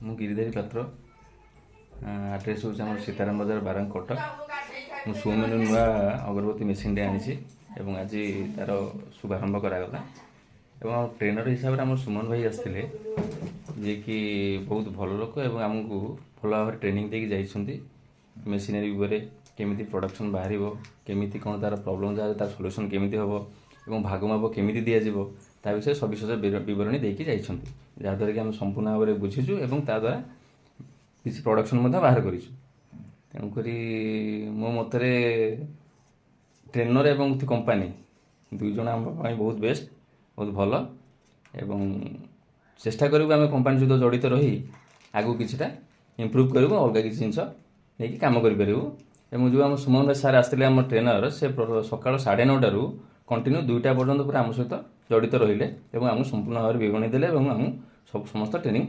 ମୁଁ ଗିରିଧାରୀ ପାତ୍ର। ଆଡ୍ରେସ୍ ହେଉଛି ଆମର ସୀତାରାମ ବଜାର ବାରଙ୍ଗ କଟକ। ମୁଁ ସୁମିନୁ ନୂଆ ଅଗରବତୀ ମେସିନ୍ଟେ ଆଣିଛି ଏବଂ ଆଜି ତା'ର ଶୁଭାରମ୍ଭ କରାଗଲା। ଏବଂ ଆମ ଟ୍ରେନର ହିସାବରେ ଆମର ସୁମନ ଭାଇ ଆସିଥିଲେ, ଯିଏକି ବହୁତ ଭଲ ଲୋକ ଏବଂ ଆମକୁ ଭଲ ଭାବରେ ଟ୍ରେନିଂ ଦେଇକି ଯାଇଛନ୍ତି। ମେସିନାରୀ ଉପରେ କେମିତି ପ୍ରଡକ୍ସନ୍ ବାହାରିବ, କେମିତି କ'ଣ ତା'ର ପ୍ରୋବ୍ଲେମ୍ ଯାହା ତା'ର ସଲ୍ୟୁସନ୍ କେମିତି ହେବ ଏବଂ ଭାଗ ମାପ କେମିତି ଦିଆଯିବ ତା ବିଷୟରେ ସବିଶେଷ ବିବରଣୀ ଦେଇକି ଯାଇଛନ୍ତି, ଯାହାଦ୍ୱାରା କି ଆମେ ସମ୍ପୂର୍ଣ୍ଣ ଭାବରେ ବୁଝିଛୁ ଏବଂ ତାଦ୍ୱାରା କିଛି ପ୍ରଡକ୍ସନ୍ ମଧ୍ୟ ବାହାର କରିଛୁ। ତେଣୁକରି ମୋ ମତରେ ଟ୍ରେନର ଏବଂ କମ୍ପାନୀ ଦୁଇ ଜଣ ଆମ ପାଇଁ ବହୁତ ବେଷ୍ଟ, ବହୁତ ଭଲ ଏବଂ ଚେଷ୍ଟା କରିବୁ ଆମେ କମ୍ପାନୀ ସହିତ ଜଡ଼ିତ ରହି ଆଗକୁ କିଛିଟା ଇମ୍ପ୍ରୁଭ୍ କରିବୁ, ଅଲଗା କିଛି ଜିନିଷ ନେଇକି କାମ କରିପାରିବୁ। ଏବଂ ଯେଉଁ ଆମ ସୁମନ ଭାଇ ସାର୍ ଆସିଥିଲେ ଆମ ଟ୍ରେନର, ସେ ସକାଳ 9:30ରୁ କଣ୍ଟିନ୍ୟୁ 2ଟା ପର୍ଯ୍ୟନ୍ତ ପୁରା ଆମ ସହିତ ଜଡ଼ିତ ରହିଲେ ଏବଂ ଆମକୁ ସମ୍ପୂର୍ଣ୍ଣ ଭାବରେ ବିବରଣୀ ଦେଲେ ଏବଂ ଆମକୁ ସମସ୍ତ ଟ୍ରେନିଂ